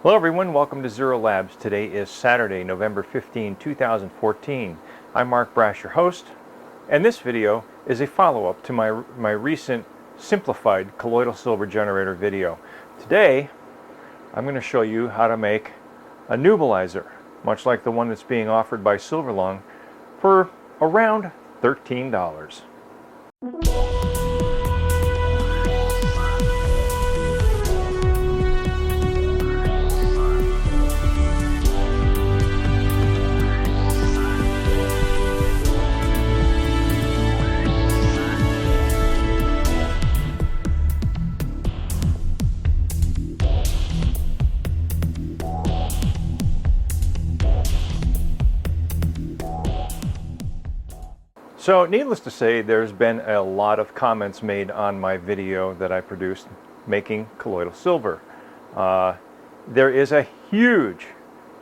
Hello everyone, welcome to Zero Labs. Today is Saturday, November 15, 2014. I'm Mark Brash, your host, and this video is a follow-up to my recent simplified colloidal silver generator video. Today, I'm going to show you how to make a nebulizer, much like the one that's being offered by Silverlong, for around $13. So needless to say, there's been a lot of comments made on my video that I produced making colloidal silver. There is a huge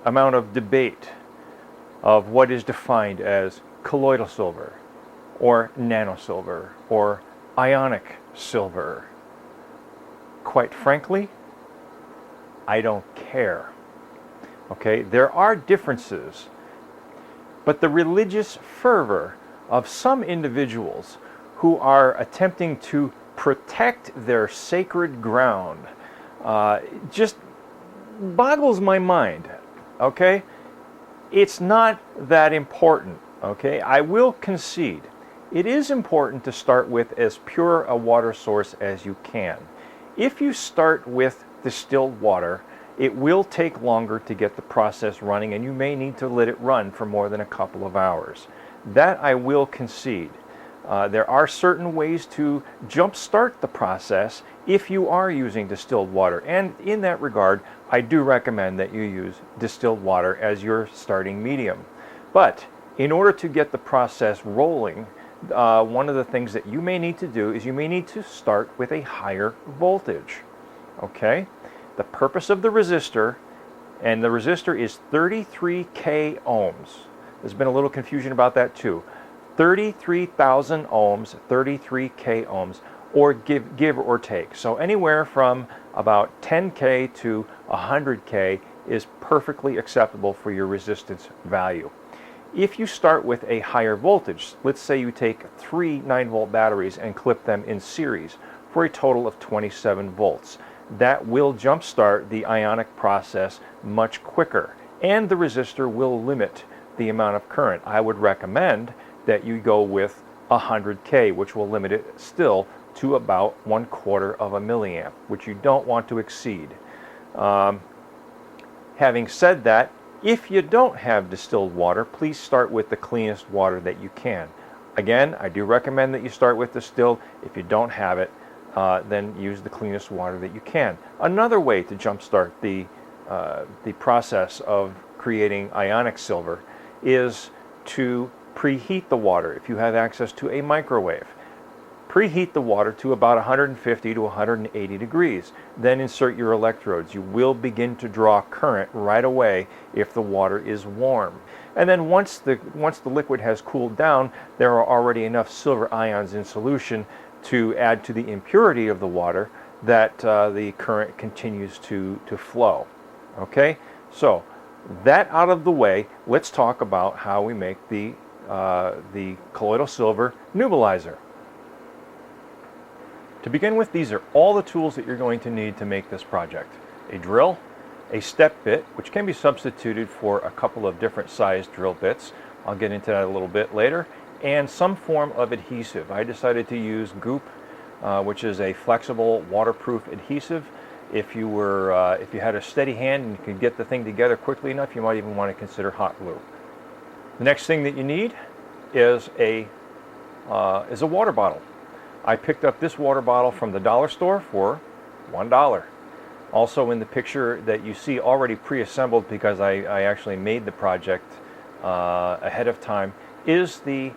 amount of debate of what is defined as colloidal silver or nanosilver or ionic silver. Quite frankly, I don't care. Okay, there are differences, but the religious fervor of some individuals who are attempting to protect their sacred ground just boggles my mind. Okay, it's not that important. Okay, I will concede it is important to start with as pure a water source as you can. If you start with distilled water, it will take longer to get the process running, and you may need to let it run for more than a couple of hours. That I will concede. There are certain ways to jumpstart the process if you are using distilled water, and in that regard I do recommend that you use distilled water as your starting medium. But in order to get the process rolling, one of the things that you may need to do is you may need to start with a higher voltage. Okay? The purpose of the resistor, and the resistor is 33k ohms. There's been a little confusion about that too. 33,000 ohms, 33k ohms, or give or take. So anywhere from about 10k to 100k is perfectly acceptable for your resistance value. If you start with a higher voltage, let's say you take 3 9-volt batteries and clip them in series for a total of 27 volts. That will jumpstart the ionic process much quicker, and the resistor will limit the amount of current. I would recommend that you go with 100k, which will limit it still to about 1/4 of a milliamp, which you don't want to exceed. Having said that, if you don't have distilled water, please start with the cleanest water that you can. Again, I do recommend that you start with distilled. If you don't have it, then use the cleanest water that you can. Another way to jumpstart the process of creating ionic silver is to preheat the water if you have access to a microwave. Preheat the water to about 150 to 180 degrees. Then insert your electrodes. You will begin to draw current right away if the water is warm. And then once the liquid has cooled down, there are already enough silver ions in solution to add to the impurity of the water that the current continues to flow. Okay, so that out of the way, let's talk about how we make the colloidal silver nebulizer. To begin with, these are all the tools that you're going to need to make this project. A drill, a step bit, which can be substituted for a couple of different sized drill bits. I'll get into that a little bit later. And some form of adhesive. I decided to use goop, which is a flexible waterproof adhesive. If you had a steady hand and you could get the thing together quickly enough, you might even want to consider hot glue. The next thing that you need is a water bottle. I picked up this water bottle from the dollar store for $1. Also in the picture that you see already pre-assembled, because I actually made the project ahead of time, is the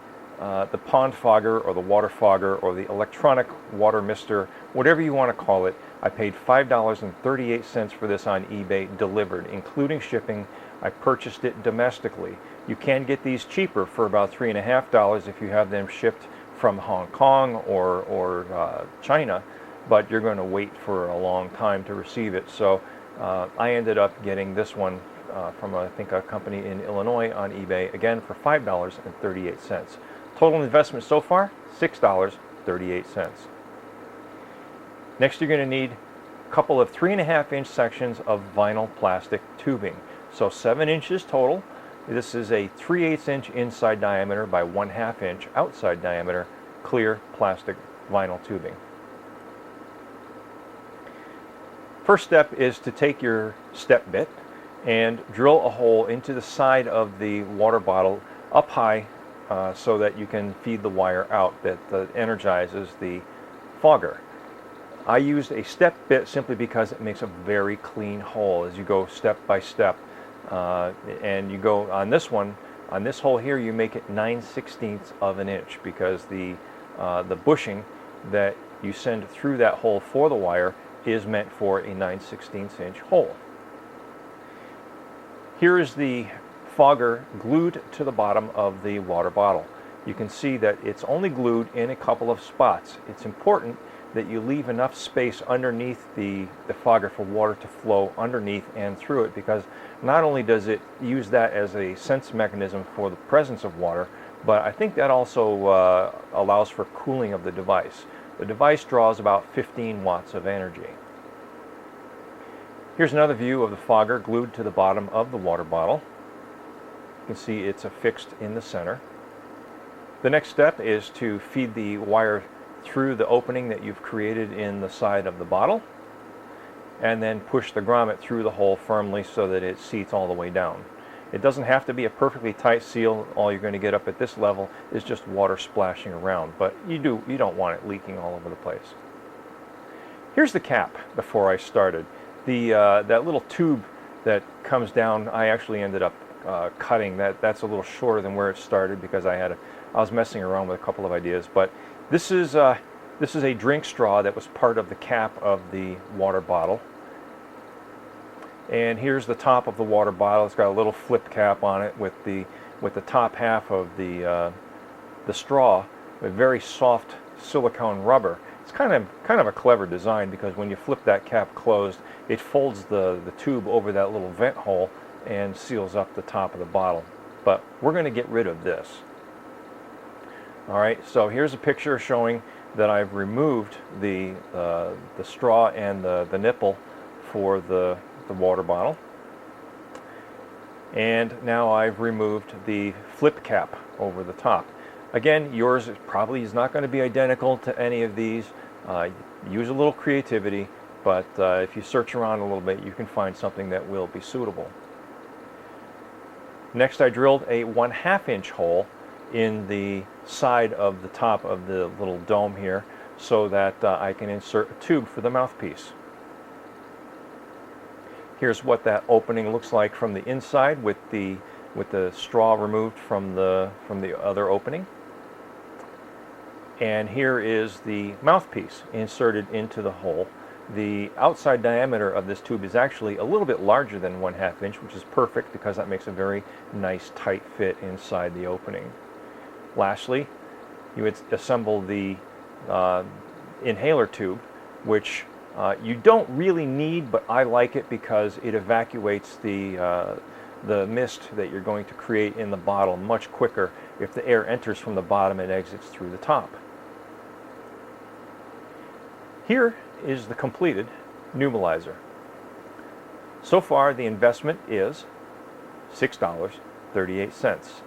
pond fogger or the water fogger or the electronic water mister, whatever you want to call it. I paid $5.38 for this on eBay, delivered, including shipping. I purchased it domestically. You can get these cheaper for about $3.50 if you have them shipped from Hong Kong or China, but you're going to wait for a long time to receive it. So I ended up getting this one from I think a company in Illinois on eBay, again for $5.38. Total investment so far, $6.38. Next you're going to need a couple of 3.5-inch sections of vinyl plastic tubing. So 7 inches total. This is a 3/8 inch inside diameter by 1/2 inch outside diameter clear plastic vinyl tubing. First step is to take your step bit and drill a hole into the side of the water bottle up high so that you can feed the wire out that energizes the fogger. I used a step bit simply because it makes a very clean hole as you go step by step. And you go on this one, on this hole here, you make it 9/16 of an inch because the bushing that you send through that hole for the wire is meant for a 9/16 inch hole. Here is the fogger glued to the bottom of the water bottle. You can see that it's only glued in a couple of spots. It's important that you leave enough space underneath the fogger for water to flow underneath and through it, because not only does it use that as a sense mechanism for the presence of water, but I think that also allows for cooling of the device. The device draws about 15 watts of energy. Here's another view of the fogger glued to the bottom of the water bottle. You can see it's affixed in the center. The next step is to feed the wire through the opening that you've created in the side of the bottle, and then push the grommet through the hole firmly so that it seats all the way down. It doesn't have to be a perfectly tight seal. All you're going to get up at this level is just water splashing around, but you don't want it leaking all over the place. Here's the cap before I started. That little tube that comes down, I actually ended up cutting. That's a little shorter than where it started because I was messing around with a couple of ideas, but this is a drink straw that was part of the cap of the water bottle. And here's the top of the water bottle. It's got a little flip cap on it with the top half of the straw with very soft silicone rubber. It's kind of a clever design because when you flip that cap closed, it folds the tube over that little vent hole and seals up the top of the bottle. But we're going to get rid of this. Alright, so here's a picture showing that I've removed the straw and the nipple for the water bottle. And now I've removed the flip cap over the top. Again, yours probably is not going to be identical to any of these. Use a little creativity, but if you search around a little bit, you can find something that will be suitable. Next, I drilled a 1/2 inch hole in the side of the top of the little dome here so that I can insert a tube for the mouthpiece. Here's what that opening looks like from the inside with the straw removed from the other opening. And here is the mouthpiece inserted into the hole. The outside diameter of this tube is actually a little bit larger than 1/2 inch, which is perfect because that makes a very nice tight fit inside the opening. Lastly, you would assemble the inhaler tube, which you don't really need, but I like it because it evacuates the mist that you're going to create in the bottle much quicker if the air enters from the bottom and exits through the top. Here is the completed nebulizer. So far, the investment is $6.38.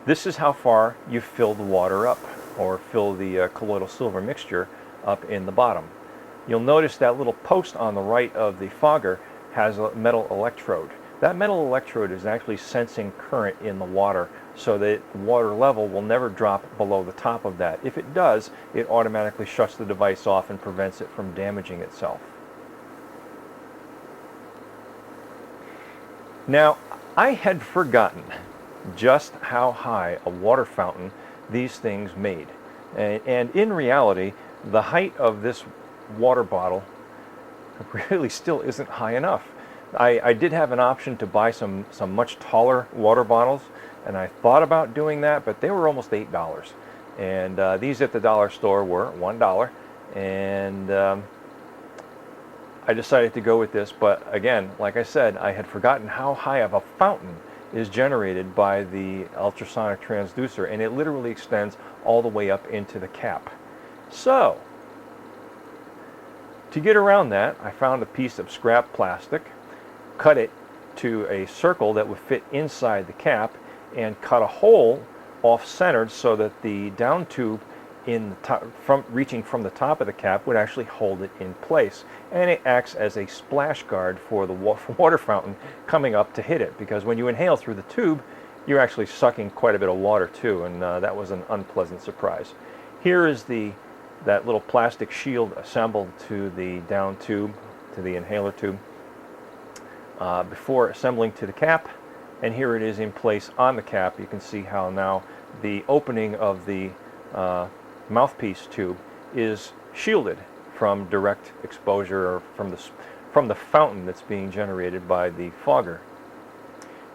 This is how far you fill the water up, or fill the colloidal silver mixture up in the bottom. You'll notice that little post on the right of the fogger has a metal electrode. That metal electrode is actually sensing current in the water so that the water level will never drop below the top of that. If it does, it automatically shuts the device off and prevents it from damaging itself. Now, I had forgotten just how high a water fountain these things made. And in reality, the height of this water bottle really still isn't high enough. I did have an option to buy some much taller water bottles, and I thought about doing that, but they were almost $8. And these at the dollar store were $1. And I decided to go with this, but again, like I said, I had forgotten how high of a fountain is generated by the ultrasonic transducer, and it literally extends all the way up into the cap. So, to get around that, I found a piece of scrap plastic, cut it to a circle that would fit inside the cap, and cut a hole off-centered so that the down tube in the top, reaching from the top of the cap would actually hold it in place, and it acts as a splash guard for the water fountain coming up to hit it, because when you inhale through the tube you're actually sucking quite a bit of water too, and that was an unpleasant surprise. Here is that little plastic shield assembled to the down tube, to the inhaler tube, before assembling to the cap, and here it is in place on the cap. You can see how now the opening of the mouthpiece tube is shielded from direct exposure, or from the fountain that's being generated by the fogger.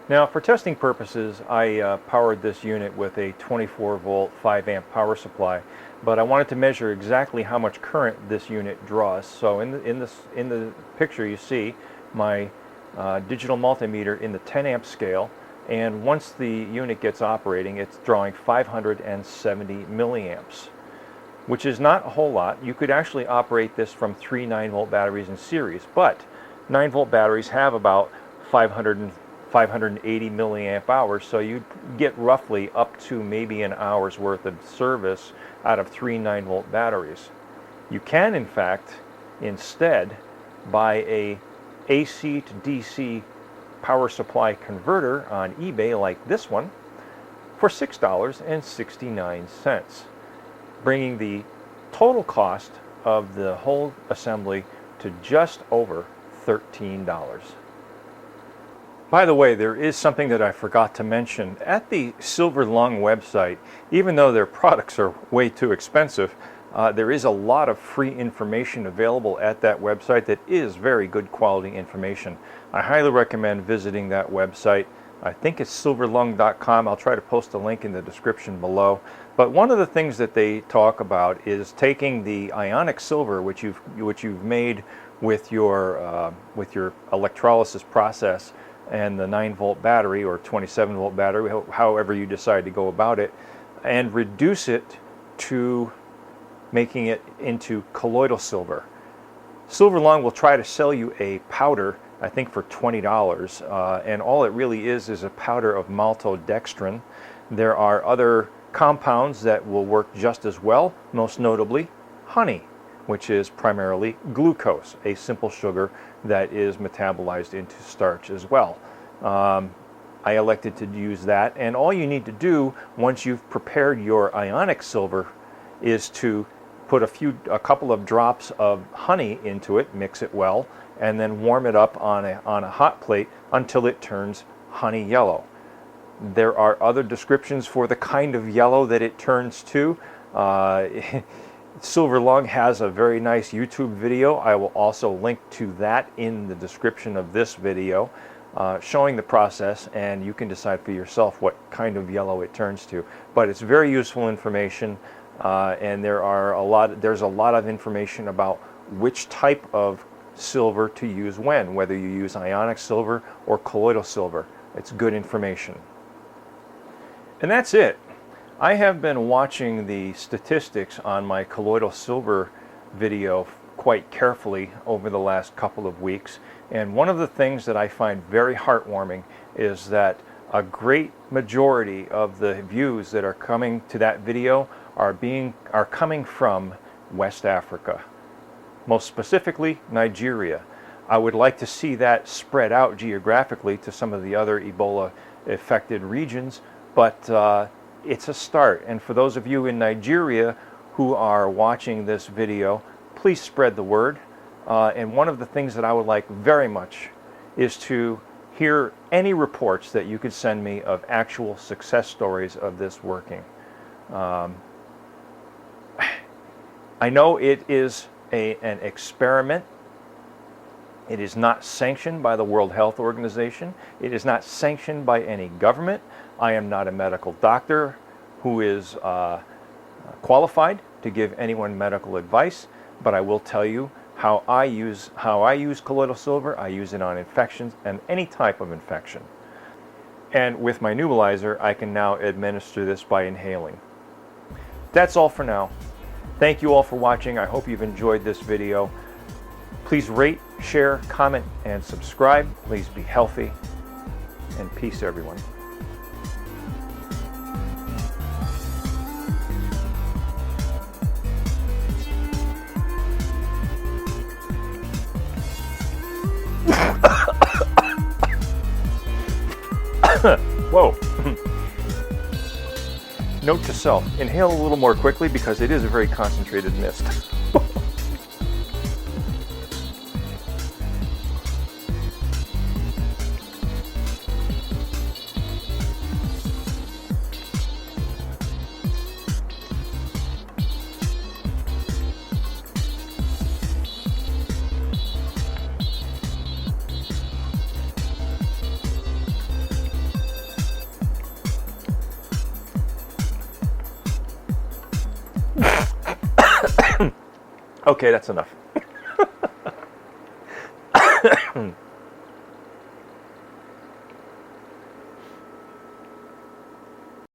Now, for testing purposes, I powered this unit with a 24 volt 5 amp power supply, but I wanted to measure exactly how much current this unit draws. So in the picture you see my digital multimeter in the 10 amp scale, and once the unit gets operating, it's drawing 570 milliamps, which is not a whole lot. You could actually operate this from 3 9-volt batteries in series, but 9-volt batteries have about 580 milliamp hours, so you get roughly up to maybe an hour's worth of service out of 3 9-volt batteries. You can, in fact, instead buy a AC to DC power supply converter on eBay like this one for $6.69, bringing the total cost of the whole assembly to just over $13. By the way, there is something that I forgot to mention. At the Silver Lung website, even though their products are way too expensive, there is a lot of free information available at that website that is very good quality information. I highly recommend visiting that website. I think it's silverlung.com. I'll try to post a link in the description below. But one of the things that they talk about is taking the ionic silver, which you've made with your electrolysis process, and the 9-volt battery or 27-volt battery, however you decide to go about it, and reduce it to making it into colloidal silver. Silver Lung will try to sell you a powder, I think for $20, and all it really is a powder of maltodextrin. There are other compounds that will work just as well, most notably honey, which is primarily glucose, a simple sugar that is metabolized into starch as well. I elected to use that, and all you need to do once you've prepared your ionic silver is to put a couple of drops of honey into it, mix it well, and then warm it up on a hot plate until it turns honey yellow. There are other descriptions for the kind of yellow that it turns to. Silver Lung has a very nice YouTube video. I will also link to that in the description of this video, showing the process, and you can decide for yourself what kind of yellow it turns to. But it's very useful information, and there's a lot of information about which type of silver to use when, whether you use ionic silver or colloidal silver. It's good information. And that's it. I have been watching the statistics on my colloidal silver video quite carefully over the last couple of weeks, and one of the things that I find very heartwarming is that a great majority of the views that are coming to that video are coming from West Africa, most specifically Nigeria. I would like to see that spread out geographically to some of the other Ebola affected regions, but it's a start. And for those of you in Nigeria who are watching this video, please spread the word. And one of the things that I would like very much is to hear any reports that you could send me of actual success stories of this working. I know it is an experiment. It is not sanctioned by the World Health Organization. It is not sanctioned by any government. I am not a medical doctor who is qualified to give anyone medical advice, but I will tell you how I use colloidal silver. I use it on infections and any type of infection. And with my nebulizer, I can now administer this by inhaling. That's all for now. Thank you all for watching. I hope you've enjoyed this video. Please rate, share, comment, and subscribe. Please be healthy, and peace, everyone. Whoa. Note to self, inhale a little more quickly because it is a very concentrated mist. Okay, that's enough.